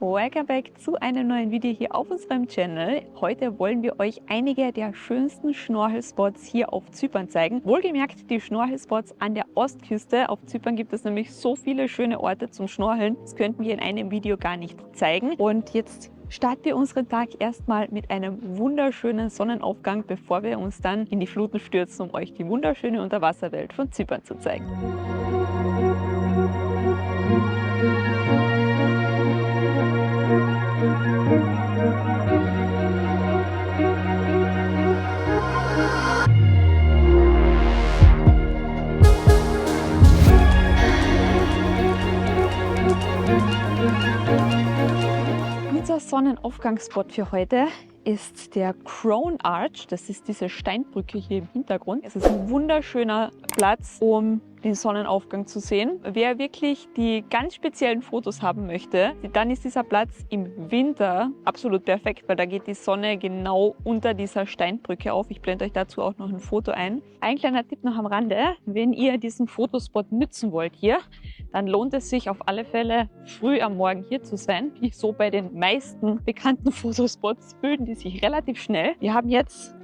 Welcome back zu einem neuen Video hier auf unserem Channel. Heute wollen wir euch einige der schönsten Schnorchelspots hier auf Zypern zeigen. Wohlgemerkt die Schnorchelspots an der Ostküste. Auf Zypern gibt es nämlich so viele schöne Orte zum Schnorcheln. Das könnten wir in einem Video gar nicht zeigen. Und jetzt starten wir unseren Tag erstmal mit einem wunderschönen Sonnenaufgang, bevor wir uns dann in die Fluten stürzen, um euch die wunderschöne Unterwasserwelt von Zypern zu zeigen. Unser Sonnenaufgangsspot für heute ist der Crown Arch. Das ist diese Steinbrücke hier im Hintergrund. Es ist ein wunderschöner Platz, um den Sonnenaufgang zu sehen. Wer wirklich die ganz speziellen Fotos haben möchte, dann ist dieser Platz im Winter absolut perfekt, weil da geht die Sonne genau unter dieser Steinbrücke auf. Ich blende euch dazu auch noch ein Foto ein. Ein kleiner Tipp noch am Rande: Wenn ihr diesen Fotospot nützen wollt hier, dann lohnt es sich auf alle Fälle, früh am Morgen hier zu sein. Wie so bei den meisten bekannten Fotospots füllen die sich relativ schnell. Wir haben jetzt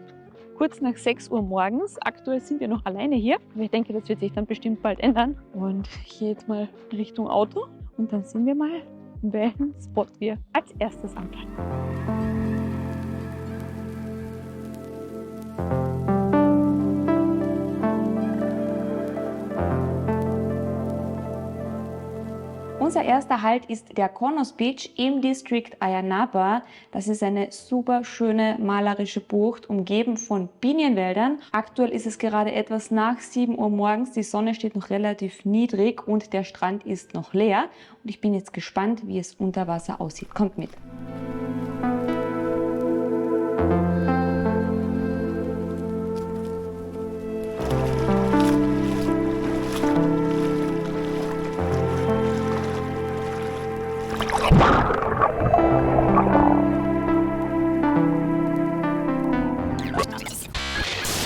kurz nach 6 Uhr morgens. Aktuell sind wir noch alleine hier. Ich denke, das wird sich dann bestimmt bald ändern. Und ich gehe jetzt mal Richtung Auto und dann sehen wir mal, welchen Spot wir als erstes anplanen. Unser erster Halt ist der Konos Beach im District Ayia Napa. Das ist eine super schöne malerische Bucht, umgeben von Pinienwäldern. Aktuell ist es gerade etwas nach 7 Uhr morgens. Die Sonne steht noch relativ niedrig und der Strand ist noch leer. Und ich bin jetzt gespannt, wie es unter Wasser aussieht. Kommt mit!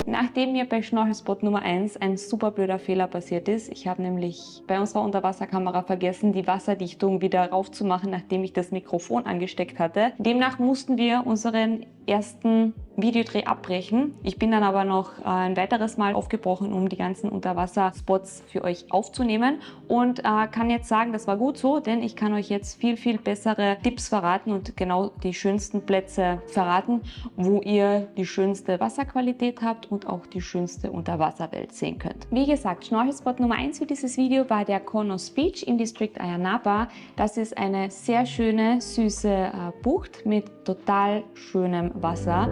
Nachdem mir bei Schnorchelspot Nummer 1 ein super blöder Fehler passiert ist, ich habe nämlich bei unserer Unterwasserkamera vergessen, die Wasserdichtung wieder raufzumachen, nachdem ich das Mikrofon angesteckt hatte. Demnach mussten wir unseren ersten Videodreh abbrechen. Ich bin dann aber noch ein weiteres Mal aufgebrochen, um die ganzen Unterwasserspots für euch aufzunehmen und kann jetzt sagen, das war gut so, denn ich kann euch jetzt viel bessere Tipps verraten und genau die schönsten Plätze verraten, wo ihr die schönste Wasserqualität habt und auch die schönste Unterwasserwelt sehen könnt. Wie gesagt, Schnorchelspot Nummer 1 für dieses Video war der Konos Beach im District Ayia Napa. Das ist eine sehr schöne, süße Bucht mit total schönem Wasser.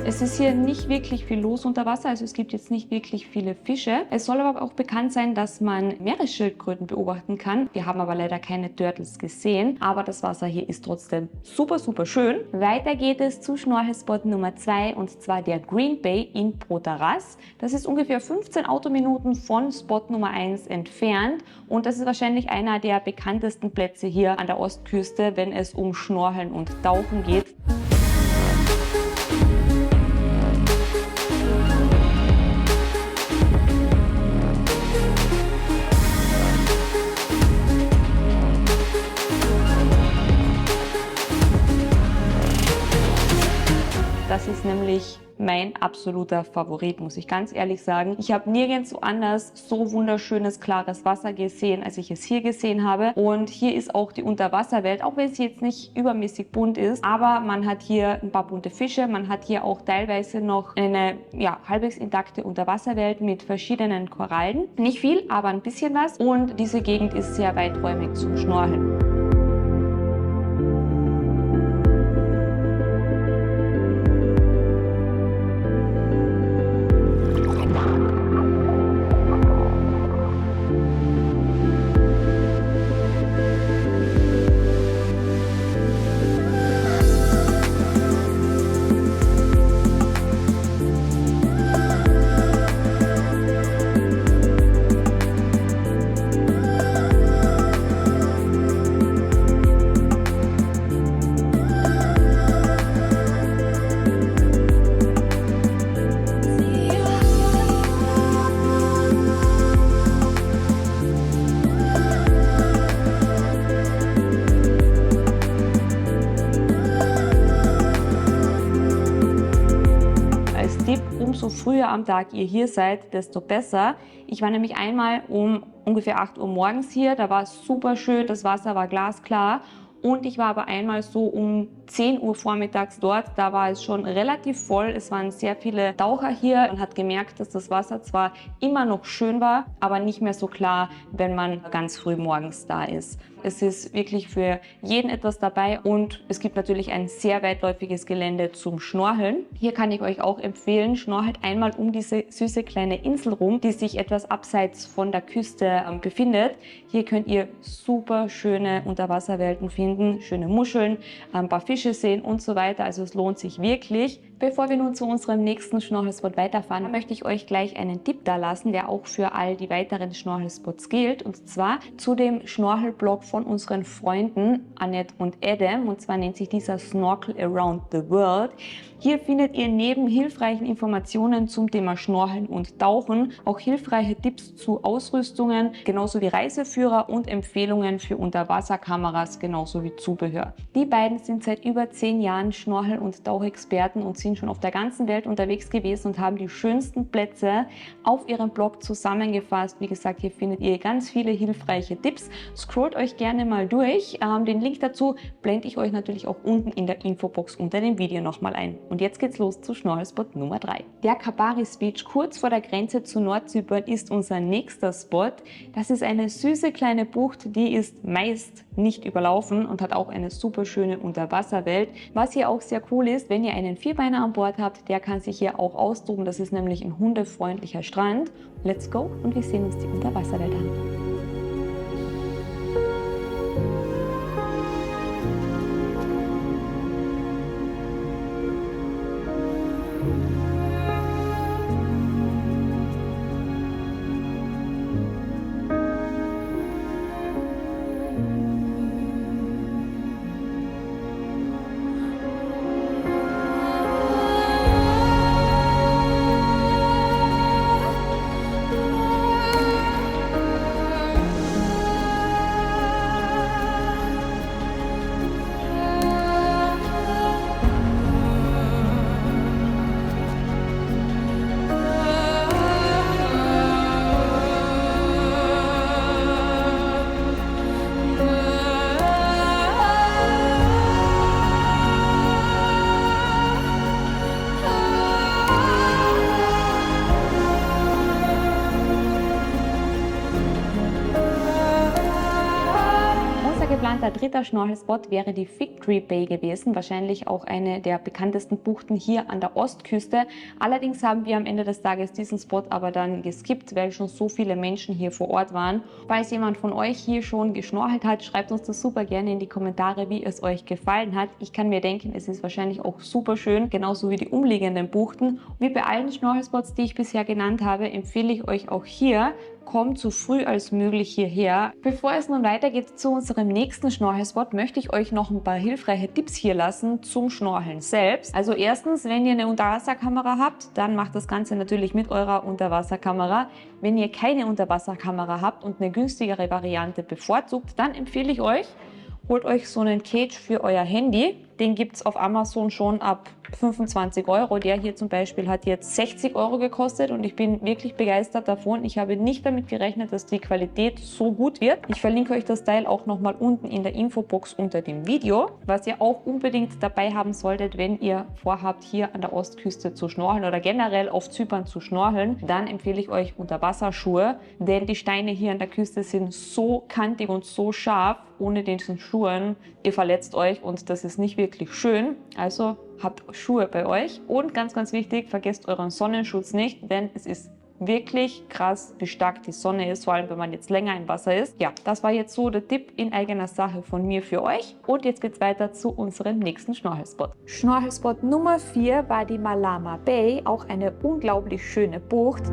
Es ist hier nicht wirklich viel los unter Wasser, also es gibt jetzt nicht wirklich viele Fische. Es soll aber auch bekannt sein, dass man Meeresschildkröten beobachten kann. Wir haben aber leider keine Turtles gesehen, aber das Wasser hier ist trotzdem super schön. Weiter geht es zu Schnorchelspot Nummer 2 und zwar der Green Bay in Protaras. Das ist ungefähr 15 Autominuten von Spot Nummer 1 entfernt und das ist wahrscheinlich einer der bekanntesten Plätze hier an der Ostküste, wenn es um Schnorcheln und Tauchen geht. Das ist nämlich mein absoluter Favorit, muss ich ganz ehrlich sagen. Ich habe nirgendwo anders so wunderschönes, klares Wasser gesehen, als ich es hier gesehen habe. Und hier ist auch die Unterwasserwelt, auch wenn sie jetzt nicht übermäßig bunt ist. Aber man hat hier ein paar bunte Fische. Man hat hier auch teilweise noch eine halbwegs intakte Unterwasserwelt mit verschiedenen Korallen. Nicht viel, aber ein bisschen was. Und diese Gegend ist sehr weiträumig zum Schnorcheln. umso früher am Tag ihr hier seid, desto besser. Ich war nämlich einmal um ungefähr 8 Uhr morgens hier, da war es super schön, das Wasser war glasklar. Und ich war aber einmal so um 10 Uhr vormittags dort, da war es schon relativ voll. Es waren sehr viele Taucher hier. Man hat gemerkt, dass das Wasser zwar immer noch schön war, aber nicht mehr so klar, wenn man ganz früh morgens da ist. Es ist wirklich für jeden etwas dabei und es gibt natürlich ein sehr weitläufiges Gelände zum Schnorcheln. Hier kann ich euch auch empfehlen, schnorchelt einmal um diese süße kleine Insel rum, die sich etwas abseits von der Küste befindet. Hier könnt ihr super schöne Unterwasserwelten finden, schöne Muscheln, ein paar Fische sehen und so weiter. Also es lohnt sich wirklich. Bevor wir nun zu unserem nächsten Schnorchelspot weiterfahren, möchte ich euch gleich einen Tipp da lassen, der auch für all die weiteren Schnorchelspots gilt. Und zwar zu dem Schnorchelblog von unseren Freunden Annette und Adam. Und zwar nennt sich dieser Snorkel Around the World. Hier findet ihr neben hilfreichen Informationen zum Thema Schnorcheln und Tauchen auch hilfreiche Tipps zu Ausrüstungen, genauso wie Reiseführer und Empfehlungen für Unterwasserkameras, genauso wie Zubehör. Die beiden sind seit über 10 Jahren Schnorchel- und Tauchexperten und sind schon auf der ganzen Welt unterwegs gewesen und haben die schönsten Plätze auf ihrem Blog zusammengefasst. Wie gesagt, hier findet ihr ganz viele hilfreiche Tipps. Scrollt euch gerne mal durch. Den Link dazu blende ich euch natürlich auch unten in der Infobox unter dem Video nochmal ein. Und jetzt geht's los zu Schnorchelspot Nummer 3. Der Kabaris Beach kurz vor der Grenze zu Nordzypern ist unser nächster Spot. Das ist eine süße kleine Bucht, die ist meist nicht überlaufen und hat auch eine super schöne Unterwasserwelt. Was hier auch sehr cool ist, wenn ihr einen Vierbeiner an Bord habt, der kann sich hier auch austoben. Das ist nämlich ein hundefreundlicher Strand. Let's go und wir sehen uns die Unterwasserwelt an. Geplanter dritter Schnorchelspot wäre die Fig Tree Bay gewesen, wahrscheinlich auch eine der bekanntesten Buchten hier an der Ostküste. Allerdings haben wir am Ende des Tages diesen Spot aber dann geskippt, weil schon so viele Menschen hier vor Ort waren. Falls jemand von euch hier schon geschnorchelt hat, schreibt uns das super gerne in die Kommentare, wie es euch gefallen hat. Ich kann mir denken, es ist wahrscheinlich auch super schön, genauso wie die umliegenden Buchten. Wie bei allen Schnorchelspots, die ich bisher genannt habe, empfehle ich euch auch hier, kommt so früh als möglich hierher. Bevor es nun weitergeht zu unserem nächsten Schnorchelspot, möchte ich euch noch ein paar hilfreiche Tipps hier lassen zum Schnorcheln selbst. Also erstens, wenn ihr eine Unterwasserkamera habt, dann macht das Ganze natürlich mit eurer Unterwasserkamera. Wenn ihr keine Unterwasserkamera habt und eine günstigere Variante bevorzugt, dann empfehle ich euch, holt euch so einen Cage für euer Handy. Den gibt es auf Amazon schon ab 25 Euro. Der hier zum Beispiel hat jetzt 60 Euro gekostet und ich bin wirklich begeistert davon. Ich habe nicht damit gerechnet, dass die Qualität so gut wird. Ich verlinke euch das Teil auch nochmal unten in der Infobox unter dem Video. Was ihr auch unbedingt dabei haben solltet, wenn ihr vorhabt, hier an der Ostküste zu schnorcheln oder generell auf Zypern zu schnorcheln, dann empfehle ich euch Unterwasserschuhe, denn die Steine hier an der Küste sind so kantig und so scharf. Ohne diesen Schuhen, ihr verletzt euch und das ist nicht wirklich schön. Also habt Schuhe bei euch und ganz, ganz wichtig, vergesst euren Sonnenschutz nicht, denn es ist wirklich krass, wie stark die Sonne ist, vor allem wenn man jetzt länger im Wasser ist. Ja, das war jetzt so der Tipp in eigener Sache von mir für euch. Und jetzt geht's weiter zu unserem nächsten Schnorchelspot. Schnorchelspot Nummer 4 war die Malama Bay, auch eine unglaublich schöne Bucht.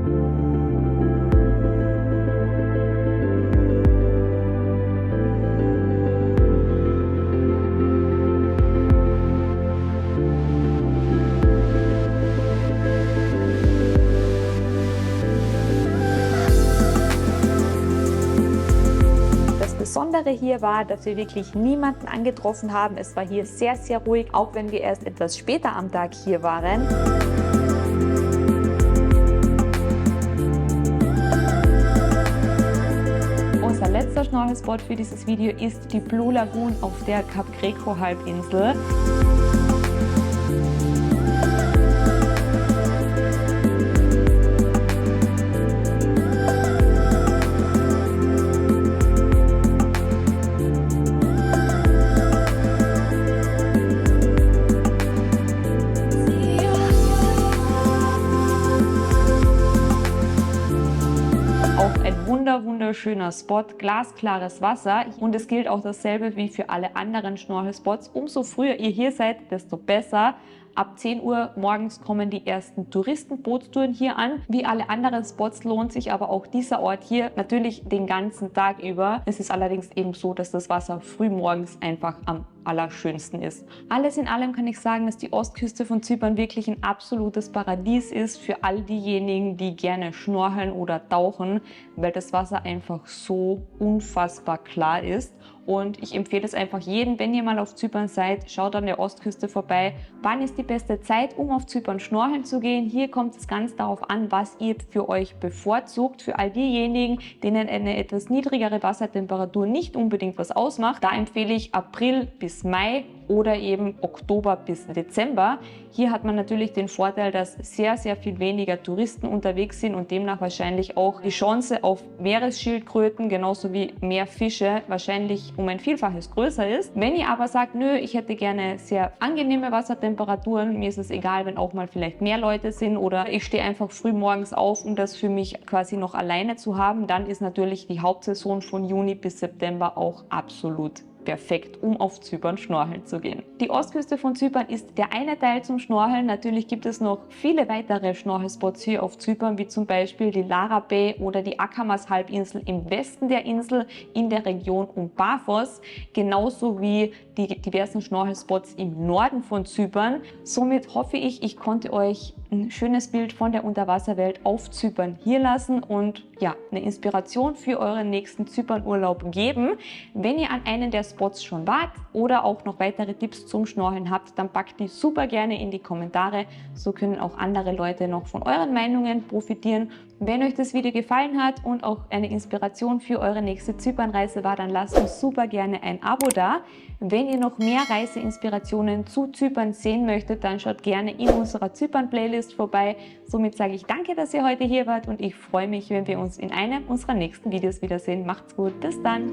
Das Besondere hier war, dass wir wirklich niemanden angetroffen haben. Es war hier sehr, sehr ruhig, auch wenn wir erst etwas später am Tag hier waren. Schnorchelspot für dieses Video ist die Blue Lagoon auf der Kap Greco Halbinsel. Wunderschöner Spot, glasklares Wasser und es gilt auch dasselbe wie für alle anderen Schnorchelspots. Umso früher ihr hier seid, desto besser. Ab 10 Uhr morgens kommen die ersten Touristenbootstouren hier an. Wie alle anderen Spots lohnt sich aber auch dieser Ort hier natürlich den ganzen Tag über. Es ist allerdings eben so, dass das Wasser früh morgens einfach am allerschönsten ist. Alles in allem kann ich sagen, dass die Ostküste von Zypern wirklich ein absolutes Paradies ist für all diejenigen, die gerne schnorcheln oder tauchen, weil das Wasser einfach so unfassbar klar ist. Und ich empfehle es einfach jedem, wenn ihr mal auf Zypern seid, schaut an der Ostküste vorbei. Wann ist die beste Zeit, um auf Zypern schnorcheln zu gehen? Hier kommt es ganz darauf an, was ihr für euch bevorzugt. Für all diejenigen, denen eine etwas niedrigere Wassertemperatur nicht unbedingt was ausmacht, da empfehle ich April bis Mai oder eben Oktober bis Dezember. Hier hat man natürlich den Vorteil, dass sehr viel weniger Touristen unterwegs sind und demnach wahrscheinlich auch die Chance auf Meeresschildkröten genauso wie mehr Fische wahrscheinlich um ein Vielfaches größer ist. Wenn ihr aber sagt, nö, ich hätte gerne sehr angenehme Wassertemperaturen, mir ist es egal, wenn auch mal vielleicht mehr Leute sind oder ich stehe einfach früh morgens auf, um das für mich quasi noch alleine zu haben, dann ist natürlich die Hauptsaison von Juni bis September auch absolut perfekt, um auf Zypern schnorcheln zu gehen. Die Ostküste von Zypern ist der eine Teil zum Schnorcheln. Natürlich gibt es noch viele weitere Schnorchelspots hier auf Zypern, wie zum Beispiel die Lara Bay oder die Akamas Halbinsel im Westen der Insel in der Region um Paphos, genauso wie die diversen Schnorchelspots im Norden von Zypern. Somit hoffe ich, ich konnte euch ein schönes Bild von der Unterwasserwelt auf Zypern hier lassen und ja, eine Inspiration für euren nächsten Zypernurlaub geben. Wenn ihr an einen der Spots schon wart oder auch noch weitere Tipps zum Schnorcheln habt, dann packt die super gerne in die Kommentare. So können auch andere Leute noch von euren Meinungen profitieren. Wenn euch das Video gefallen hat und auch eine Inspiration für eure nächste Zypernreise war, dann lasst uns super gerne ein Abo da. Wenn ihr noch mehr Reiseinspirationen zu Zypern sehen möchtet, dann schaut gerne in unserer Zypern-Playlist vorbei. Somit sage ich danke, dass ihr heute hier wart und ich freue mich, wenn wir uns in einem unserer nächsten Videos wiedersehen. Macht's gut, bis dann!